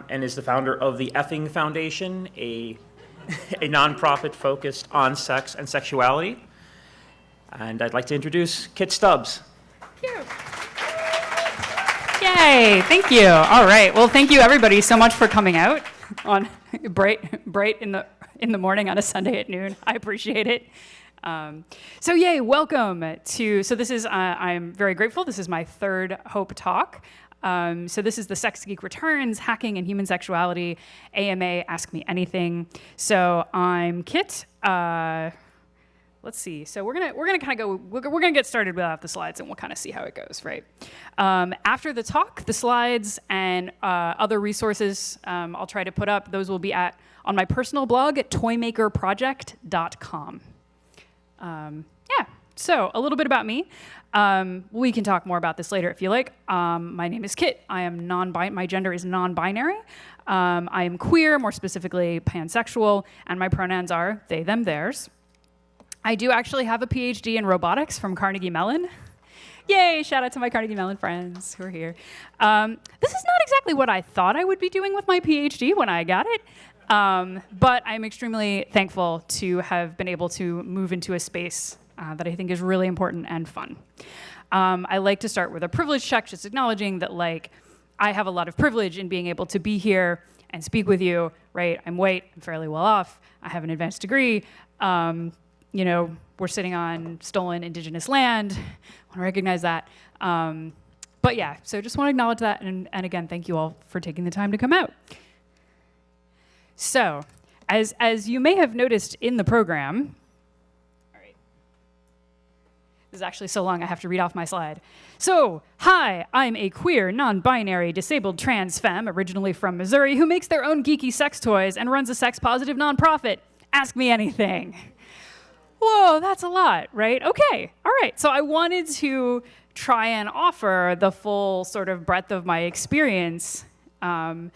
and is the founder of the Effing Foundation, a nonprofit focused on sex and sexuality. And I'd like to introduce Kit Stubbs. Thank you. Yay, thank you. All right, well, thank you everybody so much for coming out on bright in the morning on a Sunday at noon. I appreciate it. So yay, welcome to, I'm very grateful. This is my third Hope Talk. So this is the Sex Geek Returns, Hacking and Human Sexuality AMA, Ask Me Anything. So I'm Kit. Let's see. So we're gonna kind of go. We're gonna get started without the slides, and we'll kind of see how it goes, right? After the talk, the slides and other resources I'll try to put up. Those will be on my personal blog at toymakerproject.com. So a little bit about me. We can talk more about this later if you like. My name is Kit. I am my gender is non-binary. I am queer, more specifically pansexual, and my pronouns are they, them, theirs. I do actually have a PhD in robotics from Carnegie Mellon. Yay, shout out to my Carnegie Mellon friends who are here. This is not exactly what I thought I would be doing with my PhD when I got it. But I'm extremely thankful to have been able to move into a space that I think is really important and fun. I like to start with a privilege check, just acknowledging that I have a lot of privilege in being able to be here and speak with you, right? I'm white, I'm fairly well off, I have an advanced degree. We're sitting on stolen indigenous land. I want to recognize that. But yeah, so just want to acknowledge that. And again, thank you all for taking the time to come out. So, as you may have noticed in the program, all right, this is actually so long I have to read off my slide. So, hi, I'm a queer, non-binary, disabled trans femme, originally from Missouri, who makes their own geeky sex toys and runs a sex-positive nonprofit. Ask me anything. Whoa, that's a lot, right? Okay, all right. So I wanted to try and offer the full sort of breadth of my experience, and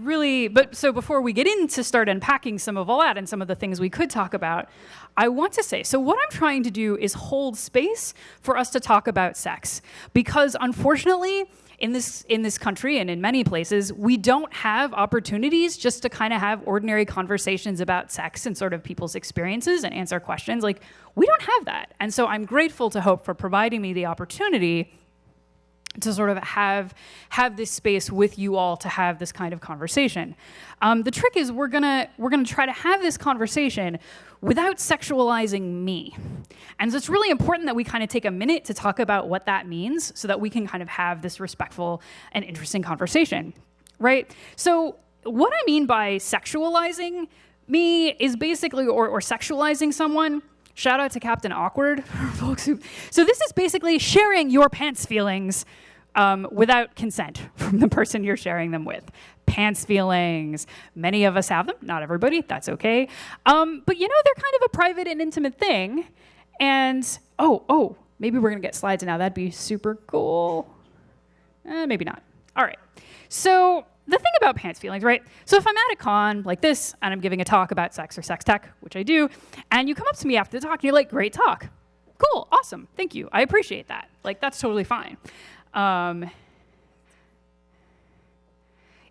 really, so before we get into start unpacking some of all that and some of the things we could talk about, I want to say, so what I'm trying to do is hold space for us to talk about sex, because unfortunately, in this country and in many places, we don't have opportunities just to kind of have ordinary conversations about sex and sort of people's experiences and answer questions. We don't have that. And so I'm grateful to Hope for providing me the opportunity to sort of have this space with you all to have this kind of conversation. The trick is we're gonna try to have this conversation without sexualizing me. And so it's really important that we kind of take a minute to talk about what that means so that we can kind of have this respectful and interesting conversation, right? So what I mean by sexualizing me is basically, or sexualizing someone, shout out to Captain Awkward, folks who, so this is basically sharing your pants feelings without consent from the person you're sharing them with. Pants feelings, many of us have them, not everybody, that's okay. But they're kind of a private and intimate thing. And, maybe we're gonna get slides now, that'd be super cool. Maybe not. All right, so the thing about pants feelings, right? So if I'm at a con like this and I'm giving a talk about sex or sex tech, which I do, and you come up to me after the talk and you're like, great talk. Cool, awesome, thank you, I appreciate that. That's totally fine.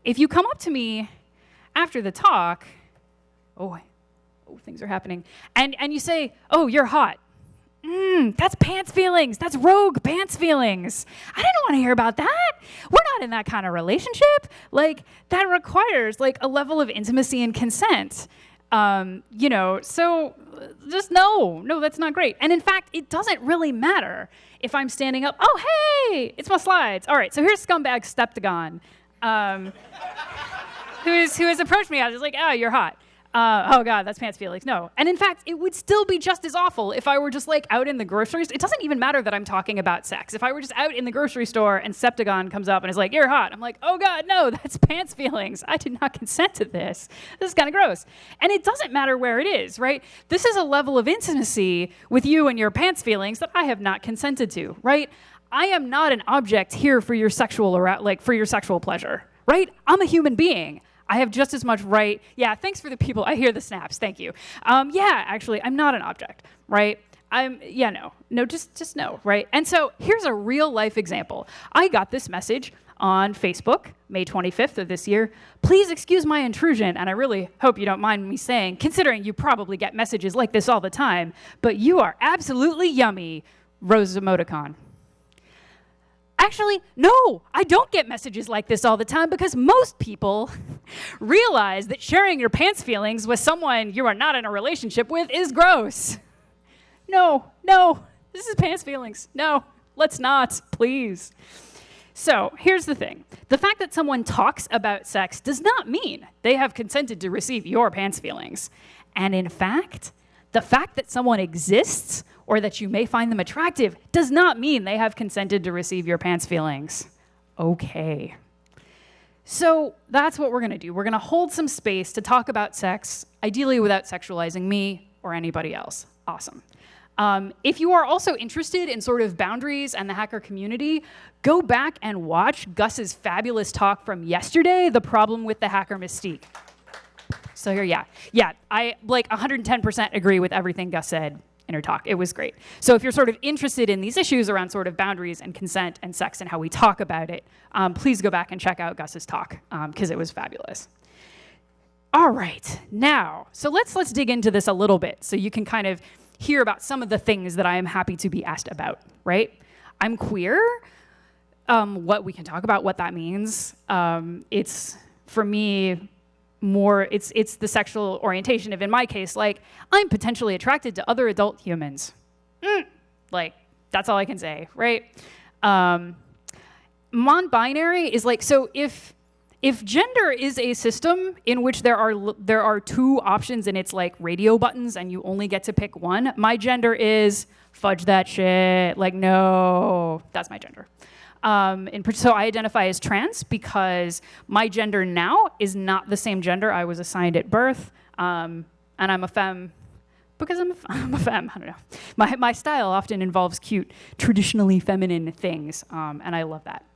If you come up to me after the talk, things are happening, and you say, oh, you're hot. That's pants feelings. That's rogue pants feelings. I didn't want to hear about that. We're not in that kind of relationship. That requires a level of intimacy and consent. So just no, that's not great. And in fact, it doesn't really matter if I'm standing up. Oh, hey, it's my slides. All right, so here's scumbag Steptagon, who has approached me. I was like, oh, you're hot. Oh God, that's pants feelings. No. And in fact, it would still be just as awful if I were just out in the grocery store. It doesn't even matter that I'm talking about sex. If I were just out in the grocery store and Septagon comes up and is like, you're hot. I'm like, oh God, no, that's pants feelings. I did not consent to this. This is kind of gross. And it doesn't matter where it is, right? This is a level of intimacy with you and your pants feelings that I have not consented to, right? I am not an object here for your sexual pleasure, right? I'm a human being. I have just as much right. Yeah, thanks for the people. I hear the snaps. Thank you. Yeah, actually, I'm not an object, right? just no, right? And so here's a real life example. I got this message on Facebook, May 25th of this year. Please excuse my intrusion, and I really hope you don't mind me saying, considering you probably get messages like this all the time, but you are absolutely yummy, Rose emoticon. Actually, no, I don't get messages like this all the time because most people realize that sharing your pants feelings with someone you are not in a relationship with is gross. No, this is pants feelings. No, let's not, please. So here's the thing. The fact that someone talks about sex does not mean they have consented to receive your pants feelings. And in fact, the fact that someone exists or that you may find them attractive does not mean they have consented to receive your pants feelings. Okay. So that's what we're going to do. We're going to hold some space to talk about sex, ideally without sexualizing me or anybody else. Awesome. If you are also interested in sort of boundaries and the hacker community, go back and watch Gus's fabulous talk from yesterday, The Problem with the Hacker Mystique. So here, I 110% agree with everything Gus said in her talk. It was great. So if you're sort of interested in these issues around sort of boundaries and consent and sex and how we talk about it, please go back and check out Gus's talk because it was fabulous. All right, now, so let's dig into this a little bit so you can kind of hear about some of the things that I am happy to be asked about, right? I'm queer. What we can talk about what that means. It's, for me, more, it's the sexual orientation of, in my case, like, I'm potentially attracted to other adult humans. Like, that's all I can say, right? Non-binary is like, so if gender is a system in which there are two options and it's like radio buttons and you only get to pick one, my gender is fudge that shit. Like, no, that's my gender. So I identify as trans because my gender now is not the same gender I was assigned at birth, and I'm a femme because I'm a femme. I don't know. My style often involves cute, traditionally feminine things, and I love that.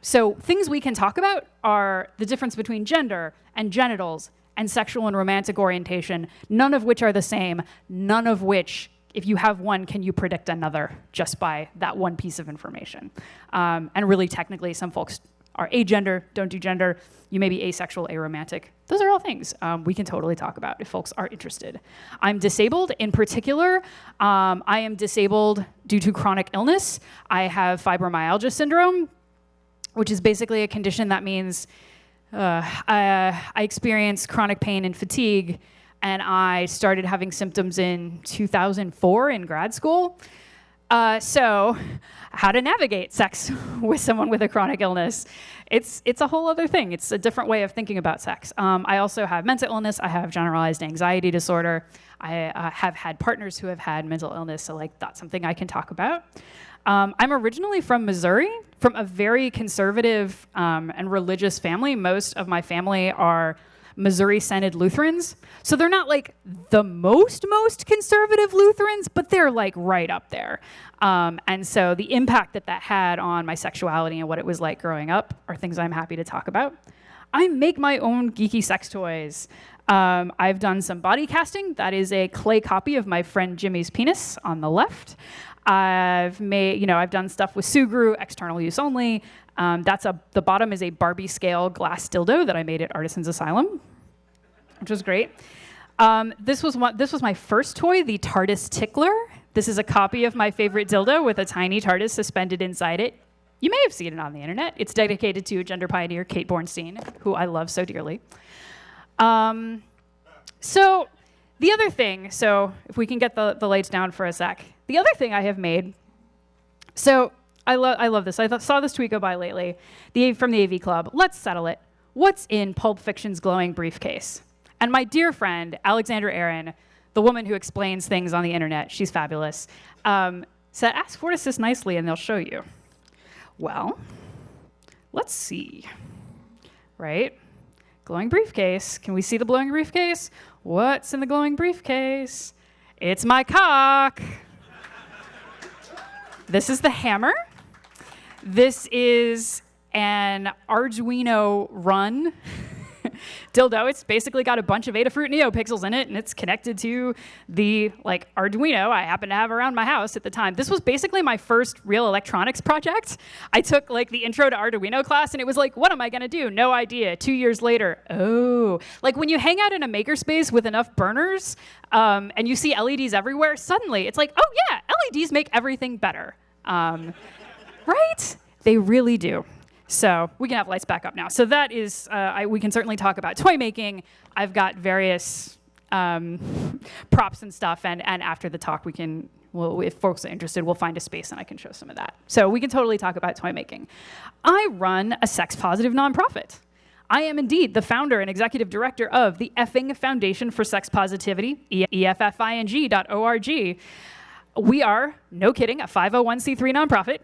So things we can talk about are the difference between gender and genitals and sexual and romantic orientation, none of which are the same, none of which, if you have one, can you predict another just by that one piece of information. And really, technically, some folks are agender, don't do gender. You may be asexual, aromantic. Those are all things we can totally talk about if folks are interested. I'm disabled. In particular, I am disabled due to chronic illness. I have fibromyalgia syndrome, which is basically a condition that means I experience chronic pain and fatigue, and I started having symptoms in 2004 in grad school. So how to navigate sex with someone with a chronic illness. It's a whole other thing. It's a different way of thinking about sex. I also have mental illness. I have generalized anxiety disorder. I have had partners who have had mental illness, so like that's something I can talk about. I'm originally from Missouri, from a very conservative and religious family. Most of my family are Missouri Synod Lutherans. So they're not like the most conservative Lutherans, but they're like right up there. And so the impact that had on my sexuality and what it was like growing up are things I'm happy to talk about. I make my own geeky sex toys. I've done some body casting. That is a clay copy of my friend Jimmy's penis on the left. I've done stuff with Sugru, external use only. The bottom is a Barbie scale glass dildo that I made at Artisans Asylum, which was great. This was my first toy, the TARDIS Tickler. This is a copy of my favorite dildo with a tiny TARDIS suspended inside it. You may have seen it on the internet. It's dedicated to gender pioneer Kate Bornstein, who I love so dearly. So the other thing, if we can get the lights down for a sec. The other thing I have made, so I love this. I saw this tweet go by lately from the AV Club. Let's settle it. What's in Pulp Fiction's glowing briefcase? And my dear friend, Alexandra Aaron, the woman who explains things on the internet, she's fabulous, said, ask Fortisys nicely and they'll show you. Well, let's see, right? Glowing briefcase. Can we see the glowing briefcase? What's in the glowing briefcase? It's my cock. This is the hammer. This is an Arduino run dildo. It's basically got a bunch of Adafruit NeoPixels in it, and it's connected to the Arduino I happen to have around my house at the time. This was basically my first real electronics project. I took the intro to Arduino class, and it was like, what am I gonna do? No idea. 2 years later, when you hang out in a makerspace with enough burners, and you see LEDs everywhere, suddenly it's like, oh yeah, LEDs make everything better. Right? They really do. So we can have lights back up now. So that is, we can certainly talk about toy making. I've got various props and stuff, and after the talk, if folks are interested, we'll find a space and I can show some of that. So we can totally talk about toy making. I run a sex-positive nonprofit. I am indeed the founder and executive director of the Effing Foundation for Sex Positivity, EFFING.org. We are, no kidding, a 501c3 nonprofit.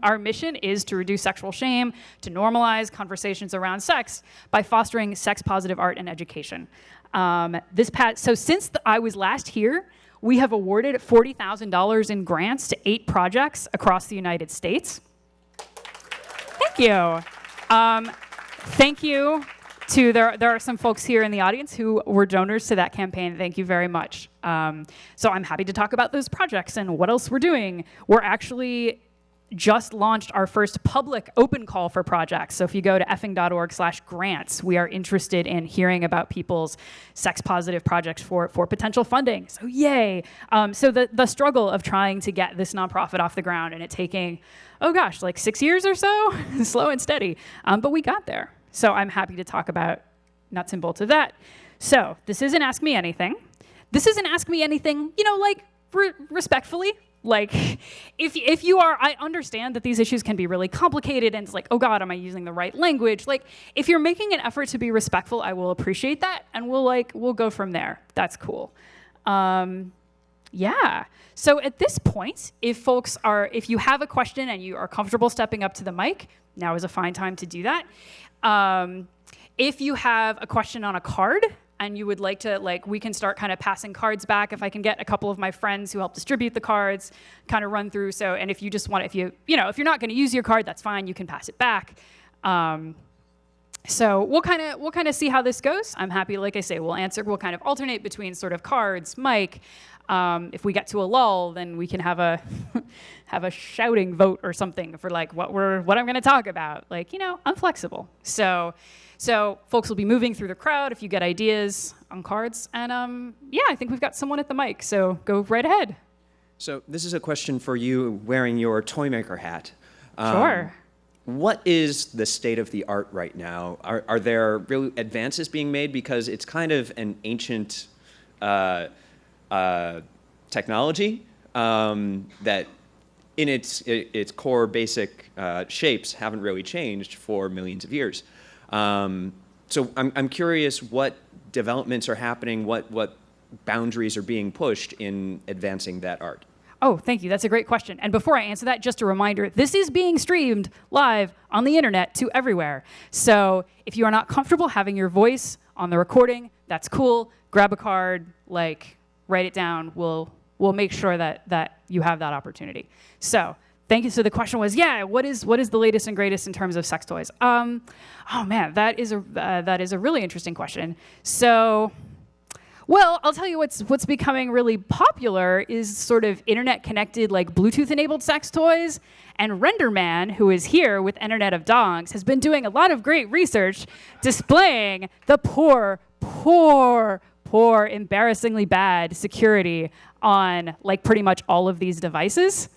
Our mission is to reduce sexual shame, to normalize conversations around sex by fostering sex-positive art and education. So since I was last here, we have awarded $40,000 in grants to 8 projects across the United States. Thank you. Thank you to, there are some folks here in the audience who were donors to that campaign. Thank you very much. So I'm happy to talk about those projects and what else we're doing. We're actually just launched our first public open call for projects. So if you go to effing.org/grants, we are interested in hearing about people's sex-positive projects for potential funding. So yay. So the struggle of trying to get this nonprofit off the ground and it taking, 6 years or so, slow and steady. But we got there. So I'm happy to talk about nuts and bolts of that. So this isn't Ask Me Anything. This isn't Ask Me Anything, respectfully. If you are, I understand that these issues can be really complicated and it's like, oh God, am I using the right language? If you're making an effort to be respectful, I will appreciate that and we'll go from there. That's cool. Yeah. So at this point, if you have a question and you are comfortable stepping up to the mic, now is a fine time to do that. If you have a question on a card and you would like to, we can start kind of passing cards back. If I can get a couple of my friends who help distribute the cards, kind of run through. So, and if you just want, if you're not going to use your card, that's fine. You can pass it back. So we'll kind of see how this goes. I'm happy, like I say, we'll kind of alternate between sort of cards, mic. If we get to a lull, then we can have a shouting vote or something for what I'm going to talk about. I'm flexible. So folks will be moving through the crowd if you get ideas on cards. And I think we've got someone at the mic. So go right ahead. So this is a question for you wearing your toy maker hat. Sure. What is the state of the art right now? Are there real advances being made? Because it's kind of an ancient technology that in its core basic shapes haven't really changed for millions of years. So I'm curious what developments are happening, what boundaries are being pushed in advancing that art. Oh, thank you. That's a great question. And before I answer that, just a reminder, this is being streamed live on the internet to everywhere. So if you are not comfortable having your voice on the recording, that's cool. Grab a card, write it down. We'll make sure that you have that opportunity. So thank you. So the question was, what is the latest and greatest in terms of sex toys? Oh man, that is a really interesting question. So, well, I'll tell you what's becoming really popular is sort of internet-connected, Bluetooth-enabled sex toys. And RenderMan, who is here with Internet of Dongs, has been doing a lot of great research displaying the poor, embarrassingly bad security on pretty much all of these devices.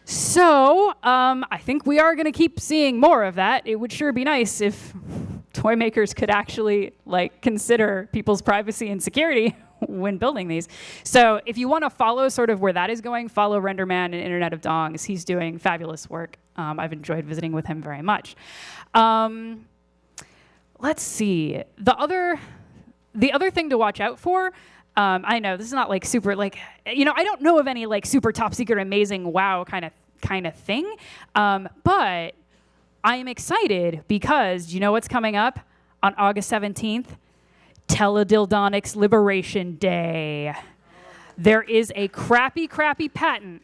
So I think we are going to keep seeing more of that. It would sure be nice if toy makers could actually consider people's privacy and security when building these. So if you want to follow sort of where that is going, follow RenderMan and Internet of Dongs. He's doing fabulous work. I've enjoyed visiting with him very much. Let's see. The other thing to watch out for, I know this is not super I don't know of any super top secret amazing wow kind of thing, but I am excited because do you know what's coming up on August 17th? Teledildonics Liberation Day. There is a crappy patent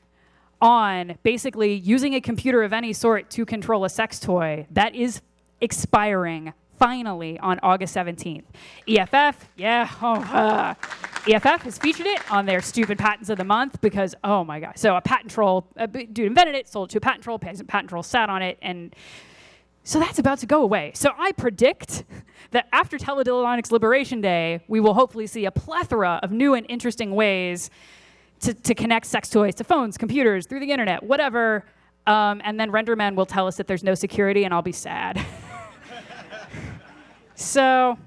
on basically using a computer of any sort to control a sex toy that is expiring finally on August 17th. EFF, EFF has featured it on their stupid patents of the month because, oh my God. So a patent troll, a dude invented it, sold it to a patent troll, patent troll sat on it, and so that's about to go away. So I predict that after Teledildonics Liberation Day, we will hopefully see a plethora of new and interesting ways to connect sex toys to phones, computers, through the internet, whatever. And then RenderMan will tell us that there's no security, and I'll be sad. So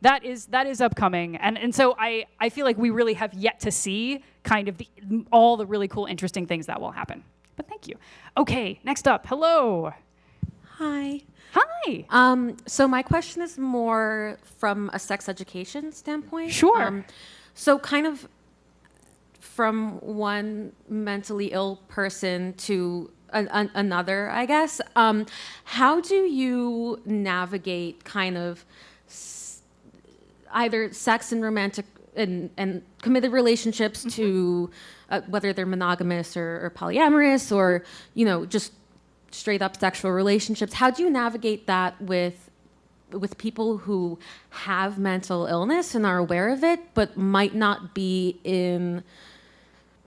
that is upcoming. And so I feel like we really have yet to see kind of all the really cool, interesting things that will happen. But thank you. Okay, next up. Hello. Hi. Hi. So my question is more from a sex education standpoint. Sure. So kind of from one mentally ill person to another, I guess. How do you navigate kind of either sex and romantic and committed relationships to whether they're monogamous or polyamorous or, just straight up sexual relationships? How do you navigate that with people who have mental illness and are aware of it, but might not be in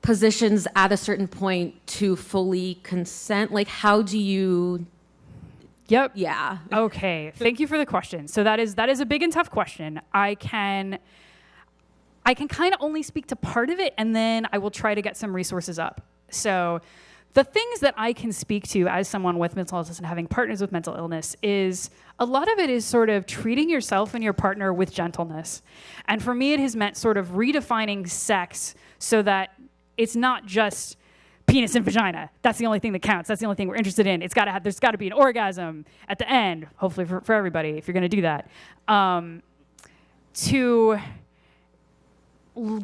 positions at a certain point to fully consent? Like, how do you? Yep. Yeah. Okay. Thank you for the question. So that is a big and tough question. I can kind of only speak to part of it, and then I will try to get some resources up. So the things that I can speak to as someone with mental illness and having partners with mental illness is a lot of it is sort of treating yourself and your partner with gentleness. And for me, it has meant sort of redefining sex so that it's not just penis and vagina. That's the only thing that counts. That's the only thing we're interested in. There's got to be an orgasm at the end, hopefully for everybody, if you're going to do that. To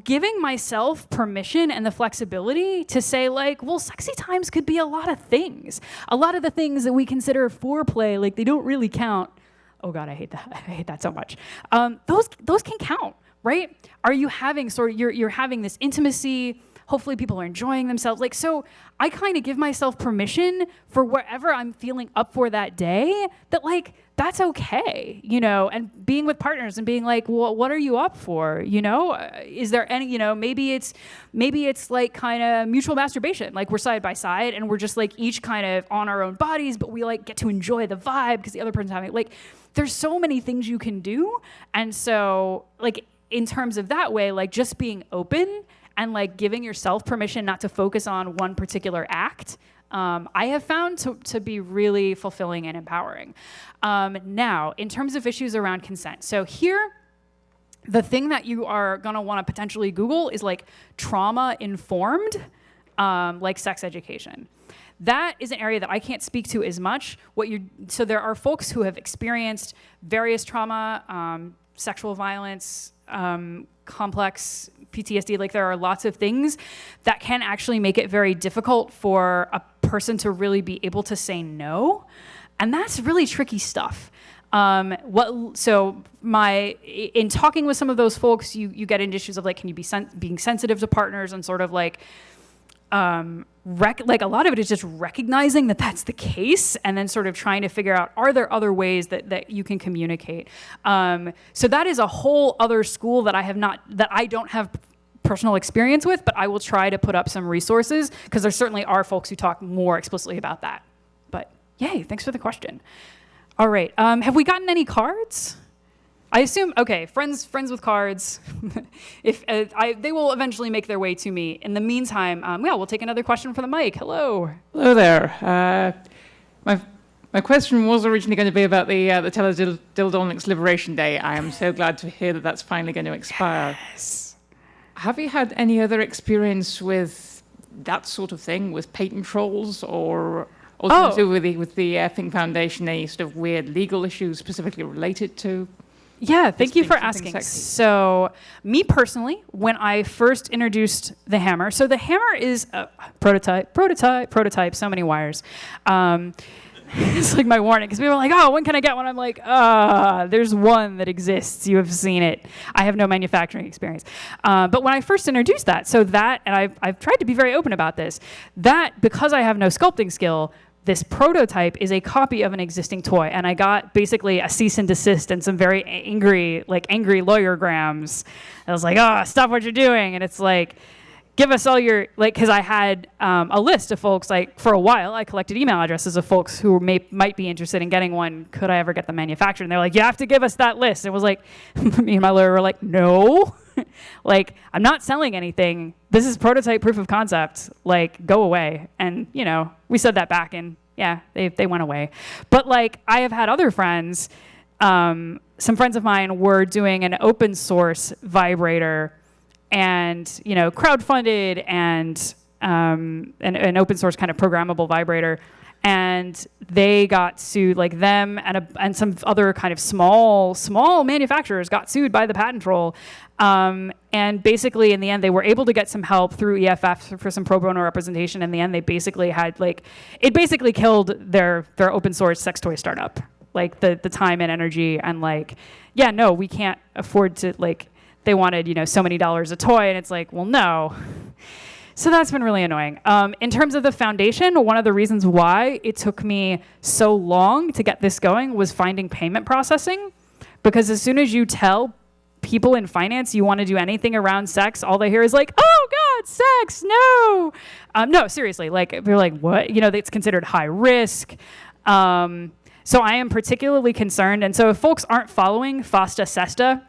giving myself permission and the flexibility to say, like, well, sexy times could be a lot of things. A lot of the things that we consider foreplay, like, they don't really count. Oh God, I hate that. I hate that so much. Those can count, right? Are you having you're having this intimacy? Hopefully people are enjoying themselves. Like, so I kind of give myself permission for whatever I'm feeling up for that day, that like, that's okay, and being with partners and being like, well, what are you up for? Is there any, maybe it's like kind of mutual masturbation. Like we're side by side and we're just like each kind of on our own bodies, but we like get to enjoy the vibe because the other person's having like, there's so many things you can do. And so like in terms of that way, like just being open and like giving yourself permission not to focus on one particular act, I have found to be really fulfilling and empowering. Now, in terms of issues around consent, so here, the thing that you are gonna wanna potentially Google is like trauma-informed, like sex education. That is an area that I can't speak to as much. So there are folks who have experienced various trauma, sexual violence, complex PTSD, like there are lots of things that can actually make it very difficult for a person to really be able to say no. And that's really tricky stuff. In talking with some of those folks, you get into issues of like, can you be being sensitive to partners and sort of like, like a lot of it is just recognizing that that's the case and then sort of trying to figure out, are there other ways that you can communicate? So that is a whole other school that I don't have personal experience with, but I will try to put up some resources because there certainly are folks who talk more explicitly about that. But yay, thanks for the question. All right, have we gotten any cards? I assume, okay, friends with cards. If they will eventually make their way to me. In the meantime, we'll take another question from the mic. Hello. Hello there. My question was originally going to be about the Teledildonics Liberation Day. I am so glad to hear that that's finally going to expire. Yes. Have you had any other experience with that sort of thing, with patent trolls or also with the Femme Foundation, any sort of weird legal issues specifically related to? Yeah, thank you for asking. So me personally, when I first introduced the hammer, so the hammer is a prototype, so many wires. It's like my warning, because people are like, oh, when can I get one? I'm like, there's one that exists. You have seen it. I have no manufacturing experience. But when I first introduced that, and I've tried to be very open about this, that because I have no sculpting skill, this prototype is a copy of an existing toy. And I got basically a cease and desist and some very angry lawyer grams. I was like, oh, stop what you're doing. And it's like, give us all your, like, because I had a list of folks, like, for a while, I collected email addresses of folks who might be interested in getting one. Could I ever get them manufactured? And they're like, you have to give us that list. And it was like, me and my lawyer were like, no. Like, I'm not selling anything. This is prototype proof of concept. Like, go away. And, you know, we said that back and, yeah, they went away. But, like, I have had other friends, some friends of mine were doing an open source vibrator and, you know, crowdfunded and an open source kind of programmable vibrator. And they got sued, like them and some other kind of small manufacturers got sued by the patent troll. And basically, in the end, they were able to get some help through EFF for some pro bono representation. In the end, they basically had, like, it basically killed their open source sex toy startup. Like, the time and energy and, like, yeah, no, we can't afford to, like, they wanted, you know, so many dollars a toy. And it's like, well, no. So that's been really annoying. In terms of the foundation, one of the reasons why it took me so long to get this going was finding payment processing. Because as soon as you tell people in finance you want to do anything around sex, all they hear is like, oh God, sex, no. No, seriously, like, they're like, what? You know, it's considered high risk. So I am particularly concerned. And so if folks aren't following FOSTA SESTA,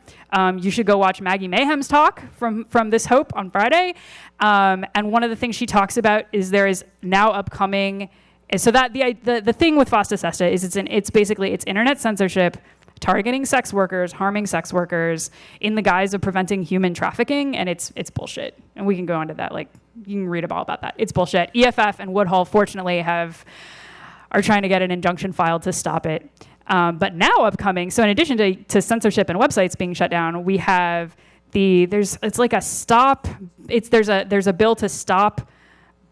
you should go watch Maggie Mayhem's talk from This Hope on Friday. And one of the things she talks about is there is now upcoming, so that the thing with FOSTA SESTA is it's basically internet censorship, targeting sex workers, harming sex workers in the guise of preventing human trafficking, and it's bullshit. And we can go into that, like, you can read all about that. It's bullshit. EFF and Woodhull, fortunately, are trying to get an injunction filed to stop it. But now upcoming, so in addition to censorship and websites being shut down, we have there's a bill to stop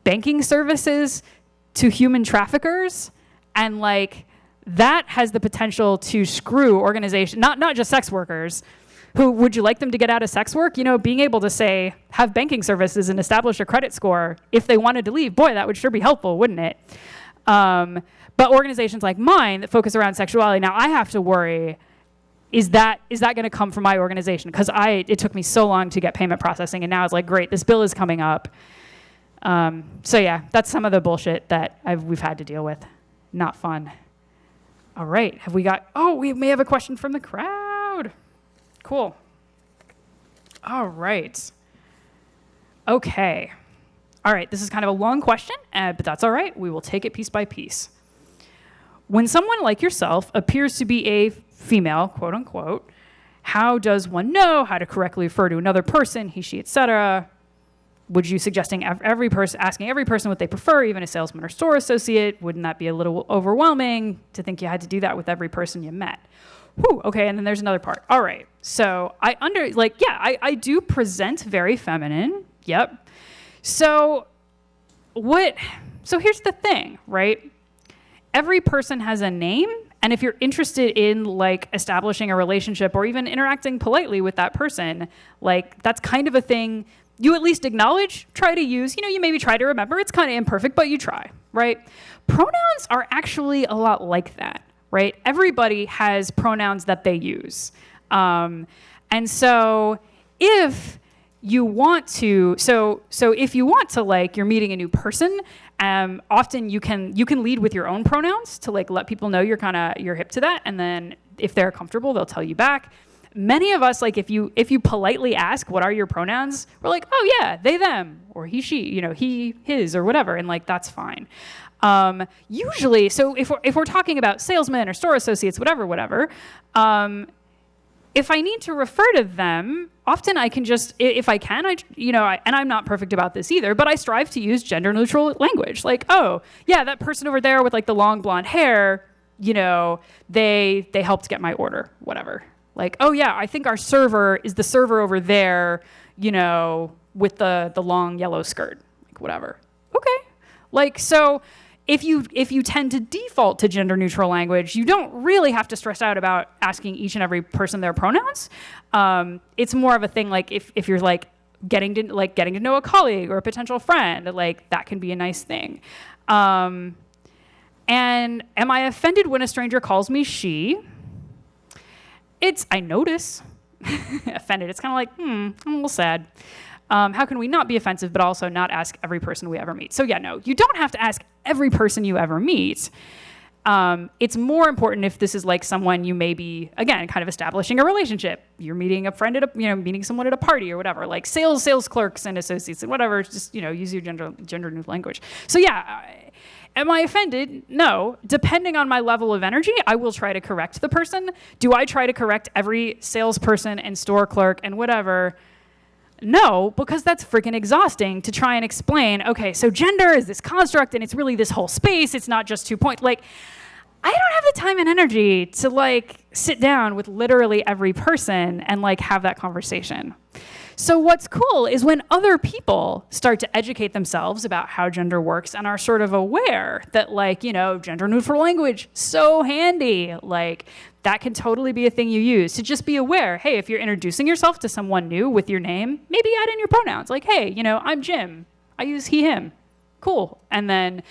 banking services to human traffickers, and, like, that has the potential to screw organizations, not just sex workers. Who would you like them to get out of sex work? You know, being able to say, have banking services and establish a credit score if they wanted to leave, boy, that would sure be helpful, wouldn't it? But organizations like mine that focus around sexuality, now I have to worry, is that going to come from my organization? Because it took me so long to get payment processing, and now it's like, great, this bill is coming up. So yeah, that's some of the bullshit that we've had to deal with. Not fun. All right, we may have a question from the crowd. Cool. All right. Okay. All right, this is kind of a long question, but that's all right. We will take it piece by piece. When someone like yourself appears to be a female, quote unquote, how does one know how to correctly refer to another person, he, she, etc.? Would you asking every person what they prefer, even a salesman or store associate? Wouldn't that be a little overwhelming to think you had to do that with every person you met? Whew, okay, and then there's another part. All right, so I do present very feminine. Yep. So here's the thing, right? Every person has a name, and if you're interested in, like, establishing a relationship or even interacting politely with that person, like, that's kind of a thing you at least acknowledge, try to use, you maybe try to remember. It's kind of imperfect, but you try, right? Pronouns are actually a lot like that, right? Everybody has pronouns that they use. And so if you want to, if you want to, like, you're meeting a new person, often you can lead with your own pronouns to, like, let people know you're hip to that. And then if they're comfortable, they'll tell you back. Many of us, like, if you politely ask, what are your pronouns? We're like, oh yeah, they, them, or he, she, he, his, or whatever. And, like, that's fine. Usually, so if we're talking about salesmen or store associates, whatever, if I need to refer to them, often I can just, if I can, and I'm not perfect about this either, but I strive to use gender neutral language. Like, oh yeah, that person over there with, like, the long blonde hair, they helped get my order, whatever. Like, oh yeah, I think our server is the server over there, with the long yellow skirt, like, whatever. Okay. Like, so if you tend to default to gender neutral language, you don't really have to stress out about asking each and every person their pronouns. It's more of a thing, like, if you're, like, getting to know a colleague or a potential friend, like, that can be a nice thing. And am I offended when a stranger calls me she? I notice. Offended. It's kind of like, I'm a little sad. How can we not be offensive, but also not ask every person we ever meet? So yeah, no, you don't have to ask every person you ever meet. It's more important if this is like someone you may be, again, kind of establishing a relationship. You're meeting a friend at meeting someone at a party or whatever, like sales clerks and associates and whatever, just, use your gender neutral language. So yeah, am I offended? No. Depending on my level of energy, I will try to correct the person. Do I try to correct every salesperson and store clerk and whatever? No, because that's freaking exhausting to try and explain, okay, so gender is this construct and it's really this whole space. It's not just 2 points. Like, I don't have the time and energy to like sit down with literally every person and like have that conversation. So what's cool is when other people start to educate themselves about how gender works and are sort of aware that like, gender neutral language, so handy. Like that can totally be a thing you use to just be aware. Hey, if you're introducing yourself to someone new with your name, maybe add in your pronouns. Like, hey, I'm Jim. I use he, him. Cool. And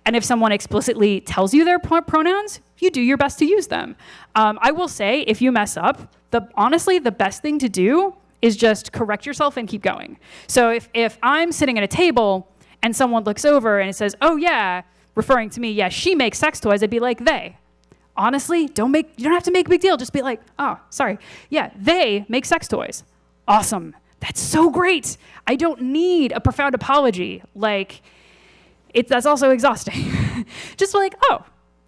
if someone explicitly tells you their pronouns, you do your best to use them. I will say, if you mess up, honestly, the best thing to do is just correct yourself and keep going. So if I'm sitting at a table and someone looks over and it says, oh yeah, referring to me, yeah, she makes sex toys, I'd be like, they. Honestly, you don't have to make a big deal. Just be like, oh, sorry. Yeah, they make sex toys. Awesome. That's so great. I don't need a profound apology. Like, that's also exhausting. Just like, oh,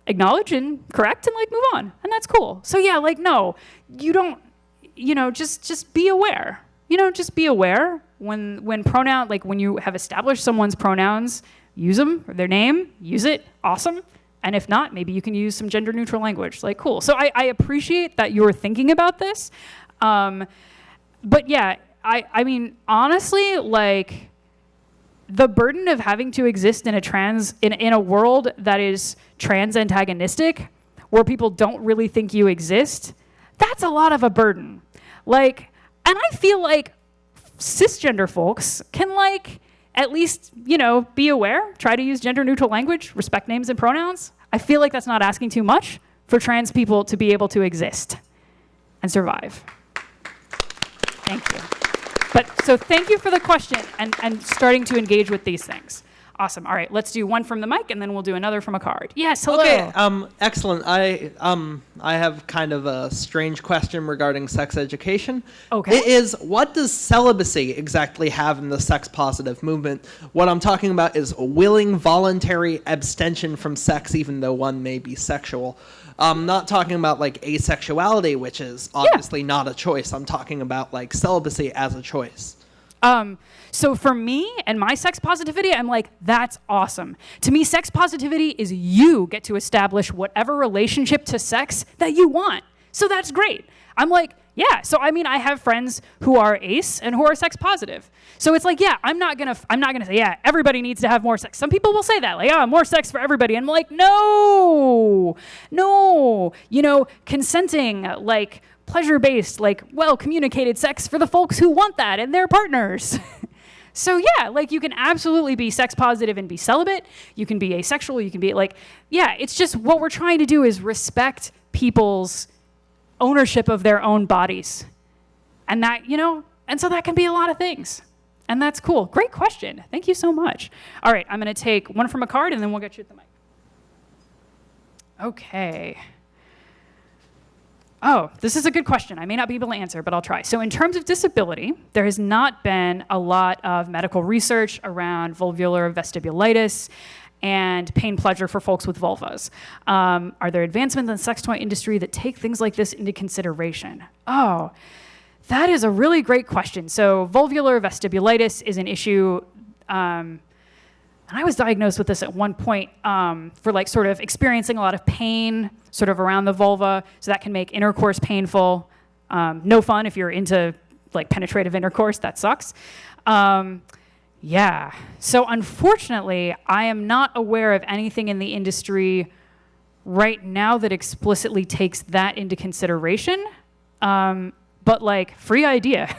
acknowledge and correct and like move on. And that's cool. So yeah, like, no, you don't, just be aware. Just be aware when pronoun, like when you have established someone's pronouns, use them, or their name, use it, awesome. And if not, maybe you can use some gender neutral language. Like, cool. So I appreciate that you're thinking about this. But yeah, I mean, honestly, like the burden of having to exist in in a world that is trans antagonistic, where people don't really think you exist, that's a lot of a burden. Like, and I feel like cisgender folks can like, at least, be aware, try to use gender neutral language, respect names and pronouns. I feel like that's not asking too much for trans people to be able to exist and survive. Thank you. So thank you for the question and starting to engage with these things. Awesome. All right, let's do one from the mic and then we'll do another from a card. Yes, hello. Okay, excellent. I have kind of a strange question regarding sex education. Okay. It is, what does celibacy exactly have in the sex positive movement? What I'm talking about is willing, voluntary abstention from sex, even though one may be sexual. I'm not talking about like asexuality, which is obviously not a choice. I'm talking about like celibacy as a choice. So for me and my sex positivity, I'm like, that's awesome. To me, sex positivity is you get to establish whatever relationship to sex that you want. So that's great. I'm like, yeah. So I mean, I have friends who are ace and who are sex positive. So it's like, yeah, I'm not gonna say, yeah, everybody needs to have more sex. Some people will say that, like, more sex for everybody. And I'm like, no, consenting, like pleasure-based, like well-communicated sex for the folks who want that and their partners. So yeah, like you can absolutely be sex positive and be celibate. You can be asexual. You can be like, yeah, it's just what we're trying to do is respect people's ownership of their own bodies. And that, and so that can be a lot of things. And that's cool. Great question. Thank you so much. All right, I'm going to take one from a card and then we'll get you at the mic. Okay. Oh, this is a good question. I may not be able to answer, but I'll try. So in terms of disability, there has not been a lot of medical research around vulvular vestibulitis and pain pleasure for folks with vulvas. Are there advancements in the sex toy industry that take things like this into consideration? Oh, that is a really great question. So vulvular vestibulitis is an issue, and I was diagnosed with this at one point for like sort of experiencing a lot of pain sort of around the vulva. So that can make intercourse painful. No fun if you're into like penetrative intercourse, that sucks. Yeah. So unfortunately, I am not aware of anything in the industry right now that explicitly takes that into consideration. But like, free idea.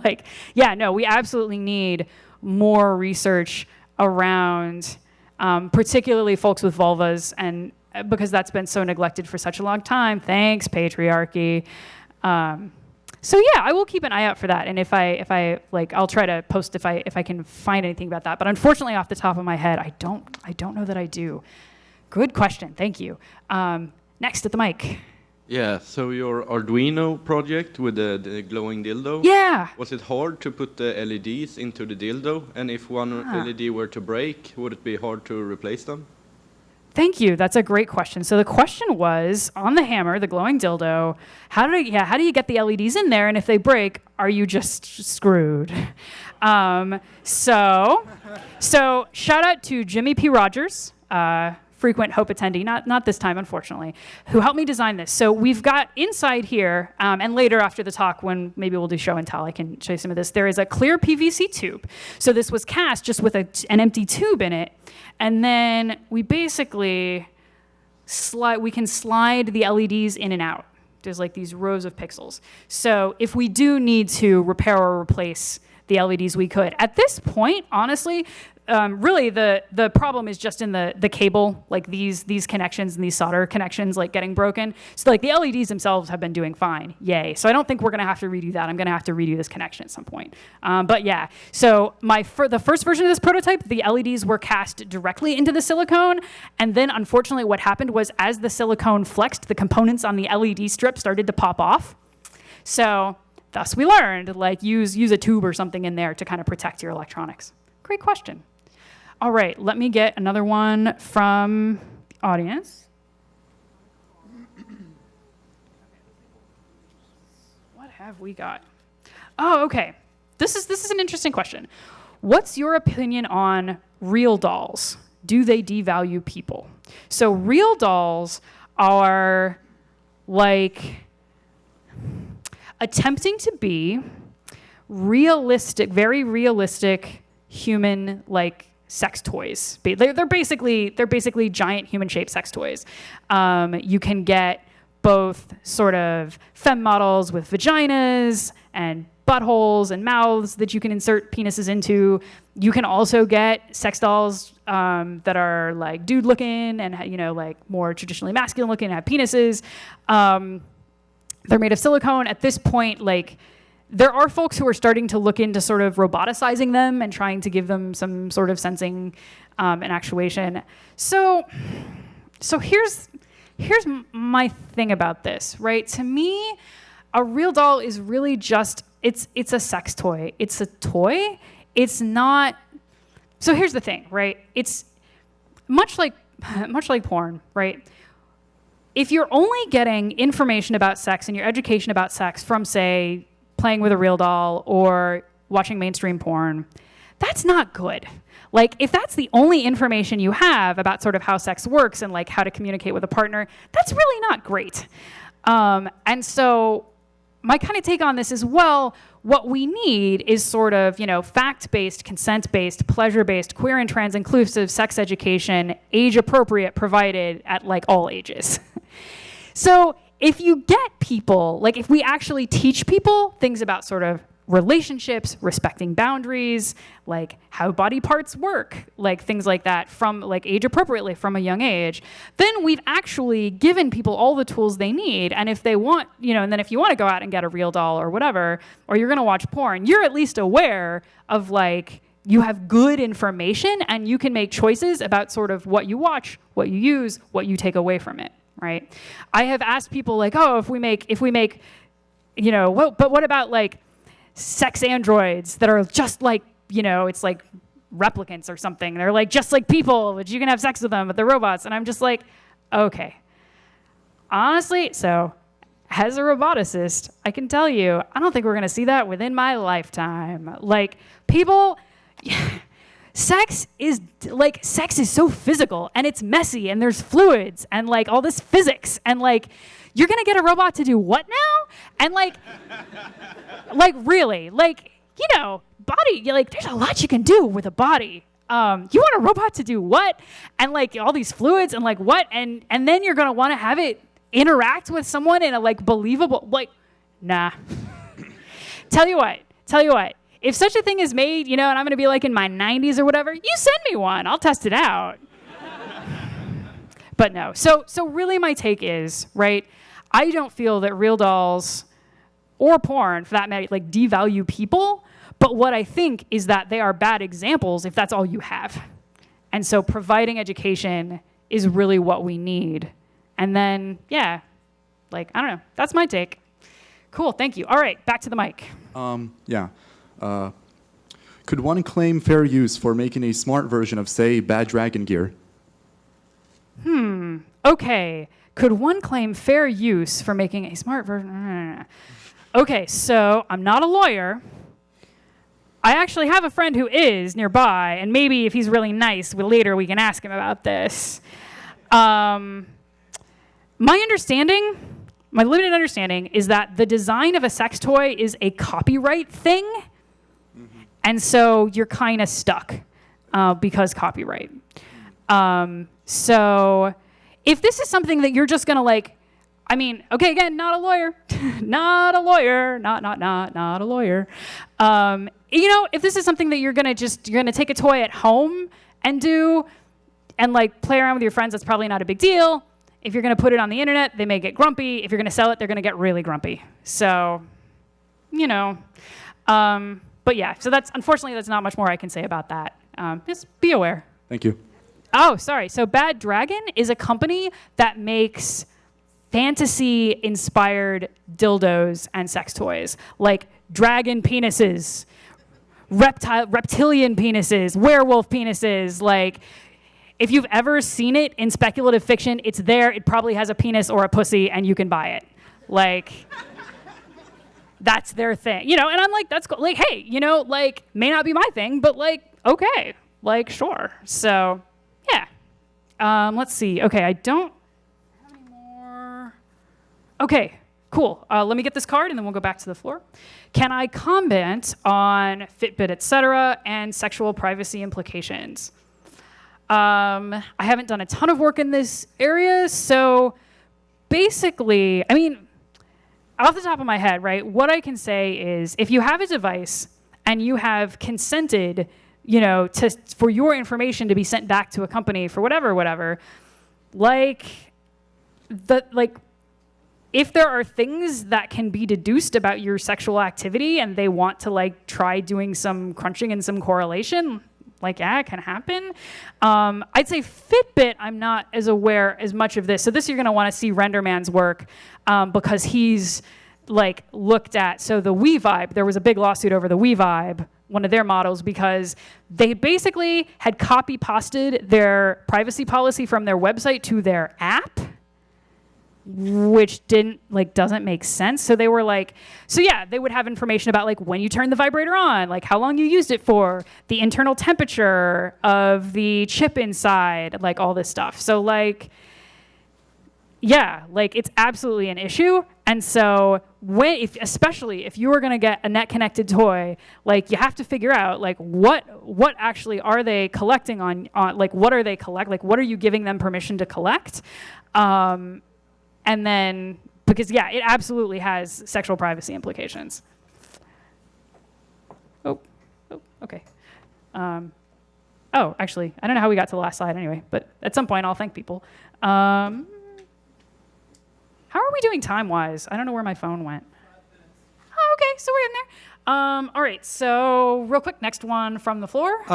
Like, yeah, no, we absolutely need more research around particularly folks with vulvas, and because that's been so neglected for such a long time. Thanks, patriarchy. So yeah, I will keep an eye out for that, and if I like, I'll try to post if I can find anything about that. But unfortunately, off the top of my head, I don't know that I do. Good question, thank you. Next at the mic. Yeah, so your Arduino project with the glowing dildo. Yeah. Was it hard to put the LEDs into the dildo? And if one LED were to break, would it be hard to replace them? Thank you. That's a great question. So the question was, on the hammer, the glowing dildo, how do you get the LEDs in there? And if they break, are you just screwed? So shout out to Jimmy P. Rogers, frequent Hope attendee, not this time, unfortunately, who helped me design this. So we've got inside here, and later after the talk, when maybe we'll do show and tell, I can show you some of this. There is a clear PVC tube. So this was cast just with an empty tube in it. And then we basically can slide the LEDs in and out. There's like these rows of pixels. So if we do need to repair or replace the LEDs, we could. At this point, honestly, really the problem is just in the cable, like these connections and these solder connections like getting broken. So like the LEDs themselves have been doing fine, yay. So I don't think we're gonna have to redo that. I'm gonna have to redo this connection at some point. But yeah, so the first version of this prototype, the LEDs were cast directly into the silicone, and then unfortunately what happened was as the silicone flexed, the components on the LED strip started to pop off. So thus we learned, like use a tube or something in there to kind of protect your electronics. Great question. All right, let me get another one from the audience. What have we got? Oh, okay. This is an interesting question. What's your opinion on real dolls? Do they devalue people? So real dolls are like attempting to be realistic, very realistic human like sex toys. They're basically giant human-shaped sex toys. You can get both sort of femme models with vaginas and buttholes and mouths that you can insert penises into. You can also get sex dolls that are like dude-looking and like more traditionally masculine-looking and have penises. They're made of silicone. At this point, like, there are folks who are starting to look into sort of roboticizing them and trying to give them some sort of sensing and actuation. So here's my thing about this, right? To me, a real doll is really just, it's a sex toy. It's a toy. It's not, so here's the thing, right? It's much like porn, right? If you're only getting information about sex and your education about sex from, say, playing with a real doll or watching mainstream porn, that's not good. Like, if that's the only information you have about sort of how sex works and like how to communicate with a partner, that's really not great. And so my kind of take on this is, well, what we need is sort of, fact-based, consent-based, pleasure-based, queer and trans inclusive sex education, age-appropriate, provided at like all ages. So if you get people, like if we actually teach people things about sort of relationships, respecting boundaries, like how body parts work, like things like that from like age appropriately from a young age, then we've actually given people all the tools they need. And if they want, and then if you want to go out and get a real doll or whatever, or you're going to watch porn, you're at least aware of like, you have good information and you can make choices about sort of what you watch, what you use, what you take away from it. Right? I have asked people like, oh, if we make, but what about like sex androids that are just like, it's like replicants or something. They're like just like people, but you can have sex with them, but they're robots. And I'm just like, okay. Honestly, so as a roboticist, I can tell you, I don't think we're going to see that within my lifetime. Like people... Sex is so physical and it's messy and there's fluids and like all this physics and like you're gonna get a robot to do what now? And like really, like, body, like there's a lot you can do with a body. You want a robot to do what? And like all these fluids and like what? And then you're gonna want to have it interact with someone in a like believable, like, nah. Tell you what. If such a thing is made, and I'm going to be like in my 90s or whatever, you send me one. I'll test it out. But no. So really my take is, right, I don't feel that real dolls or porn, for that matter, like devalue people. But what I think is that they are bad examples if that's all you have. And so providing education is really what we need. And then, yeah, like, I don't know. That's my take. Cool, thank you. All right, back to the mic. Could one claim fair use for making a smart version of, say, Bad Dragon gear? Okay, could one claim fair use for making a smart version? Okay, so I'm not a lawyer. I actually have a friend who is nearby, and maybe if he's really nice, later we can ask him about this. My limited understanding is that the design of a sex toy is a copyright thing, and so you're kind of stuck because copyright. So if this is something that you're just gonna like, I mean, okay, again, not a lawyer, not a lawyer. You know, if this is something that you're gonna take a toy at home and do, and like play around with your friends, that's probably not a big deal. If you're gonna put it on the internet, they may get grumpy. If you're gonna sell it, they're gonna get really grumpy. So, you know, but yeah, so unfortunately that's not much more I can say about that. Just be aware. Thank you. Oh, sorry. So Bad Dragon is a company that makes fantasy-inspired dildos and sex toys, like dragon penises, reptilian penises, werewolf penises. Like, if you've ever seen it in speculative fiction, it's there. It probably has a penis or a pussy, and you can buy it. Like, that's their thing, you know. And I'm like, that's cool. Like, hey, you know, like, may not be my thing, but like, okay, like, sure. So, yeah. Let's see. Okay, I don't have any more. Okay, cool. Let me get this card, and then we'll go back to the floor. Can I comment on Fitbit, etc., and sexual privacy implications? I haven't done a ton of work in this area, so basically, I mean, off the top of my head, right, what I can say is if you have a device and you have consented, you know, for your information to be sent back to a company for whatever, if there are things that can be deduced about your sexual activity and they want to like try doing some crunching and some correlation, like, yeah, it can happen. I'd say Fitbit, I'm not as aware as much of this. So this you're gonna wanna see Renderman's work because he's like looked at, so the WeVibe, there was a big lawsuit over the WeVibe, one of their models, because they basically had copy pasted their privacy policy from their website to their app, which doesn't make sense. So they were like, so yeah, they would have information about like when you turn the vibrator on, like how long you used it for, the internal temperature of the chip inside, like all this stuff. So like, yeah, like it's absolutely an issue. And so especially if you are going to get a net connected toy, like you have to figure out like what actually are they collecting on like what are they like what are you giving them permission to collect? And then, because yeah, it absolutely has sexual privacy implications. Oh, okay. Actually, I don't know how we got to the last slide anyway, but at some point I'll thank people. How are we doing time-wise? I don't know where my phone went. Oh, okay, so we're in there. All right, so real quick, next one from the floor.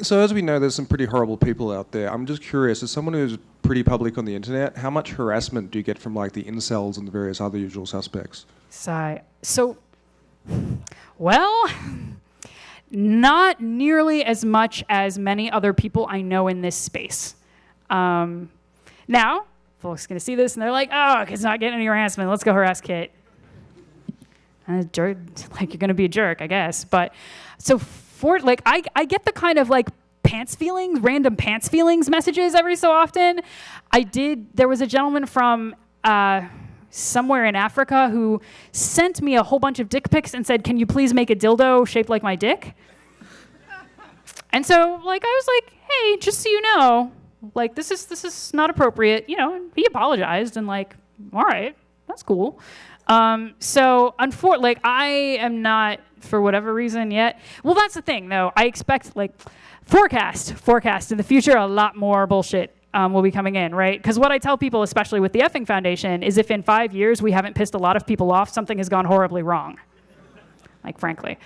So as we know, there's some pretty horrible people out there. I'm just curious, as someone who's pretty public on the internet, how much harassment do you get from like the incels and the various other usual suspects? So, well, not nearly as much as many other people I know in this space. Now, folks are going to see this and they're like, oh, Kit's not getting any harassment. Let's go harass Kit. Jerk, like you're going to be a jerk, I guess. But so for like, I get the kind of like random pants feelings messages every so often. There was a gentleman from somewhere in Africa who sent me a whole bunch of dick pics and said, can you please make a dildo shaped like my dick? And so like, I was like, hey, just so you know, like this is not appropriate, you know, and he apologized and like, all right, that's cool. So like I am not, for whatever reason yet. Well, that's the thing though. I expect like forecast in the future, a lot more bullshit will be coming in, right? Because what I tell people, especially with the Effing Foundation, is if in 5 years we haven't pissed a lot of people off, something has gone horribly wrong. Like, frankly.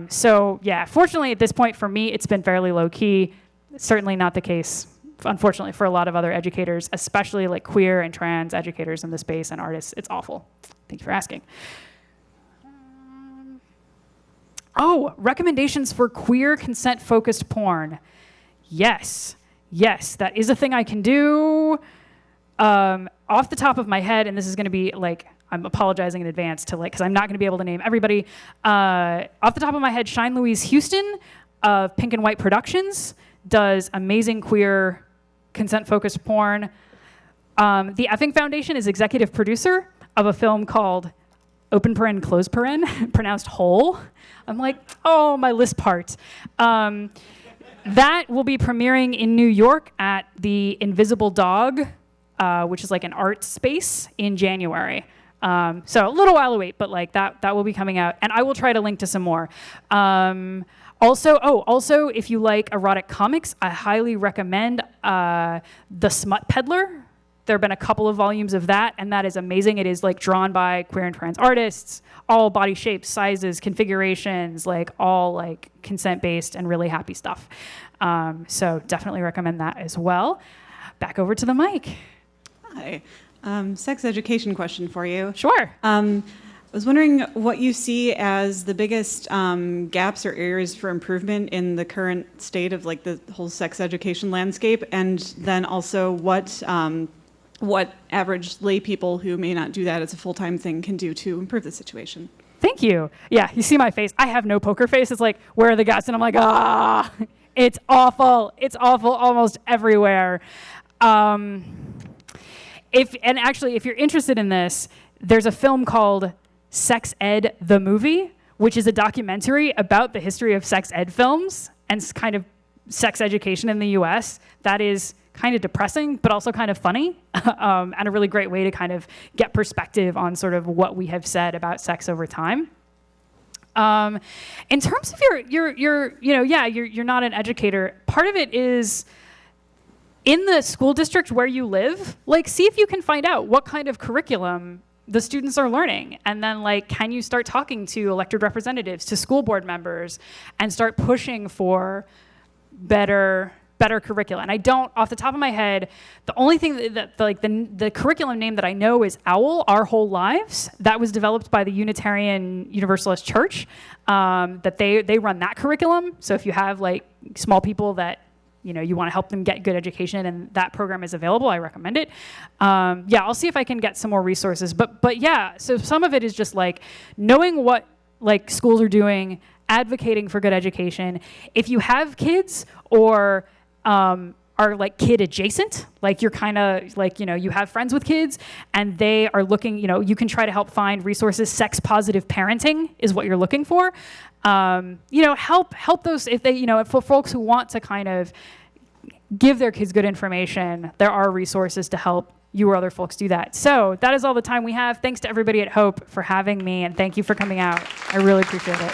So, yeah, fortunately at this point for me, it's been fairly low key. Certainly not the case, unfortunately, for a lot of other educators, especially like queer and trans educators in the space and artists. It's awful. Thank you for asking. Oh, recommendations for queer consent-focused porn. Yes, that is a thing I can do. Off the top of my head, and this is going to be like, I'm apologizing in advance to like, because I'm not going to be able to name everybody. Off the top of my head, Shine Louise Houston of Pink and White Productions does amazing queer consent-focused porn. The Effing Foundation is executive producer of a film called Open Paren, Close Paren, pronounced Whole. I'm like, oh, my list part. That will be premiering in New York at the Invisible Dog, which is like an art space in January. So a little while to wait, but like that will be coming out. And I will try to link to some more. Also, if you like erotic comics, I highly recommend The Smut Peddler. There have been a couple of volumes of that, and that is amazing. It is like drawn by queer and trans artists, all body shapes, sizes, configurations, like all like consent-based and really happy stuff. So definitely recommend that as well. Back over to the mic. Hi. Sex education question for you. Sure. I was wondering what you see as the biggest gaps or areas for improvement in the current state of like the whole sex education landscape, and then also what average lay people who may not do that as a full-time thing can do to improve the situation. Thank you. Yeah, you see my face. I have no poker face. It's like, where are the gaps? And I'm like, it's awful. It's awful almost everywhere. If you're interested in this, there's a film called Sex Ed, the Movie, which is a documentary about the history of sex ed films and kind of sex education in the US. That is kind of depressing, but also kind of funny, and a really great way to kind of get perspective on sort of what we have said about sex over time. In terms of you're not an educator, part of it is in the school district where you live, like see if you can find out what kind of curriculum the students are learning. And then like, can you start talking to elected representatives, to school board members, and start pushing for better curricula. And I don't, off the top of my head, the only thing that the curriculum name that I know is OWL, Our Whole Lives. That was developed by the Unitarian Universalist Church. That they run that curriculum. So if you have like small people that you want to help them get good education, and that program is available, I recommend it. I'll see if I can get some more resources. But yeah, so some of it is just like knowing what like schools are doing, advocating for good education. If you have kids or are like kid adjacent, like you're kind of like, you have friends with kids and they are looking, you can try to help find resources. Sex positive parenting is what you're looking for. Help those, if they, for folks who want to kind of give their kids good information, there are resources to help you or other folks do that. So that is all the time we have. Thanks to everybody at Hope for having me, and thank you for coming out. I really appreciate it.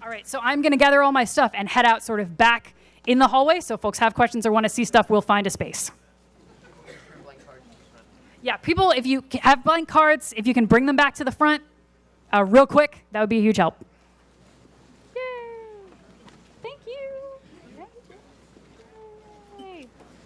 All right, so I'm going to gather all my stuff and head out sort of back in the hallway. So if folks have questions or want to see stuff, we'll find a space. Yeah, people, if you have blank cards, if you can bring them back to the front real quick, that would be a huge help.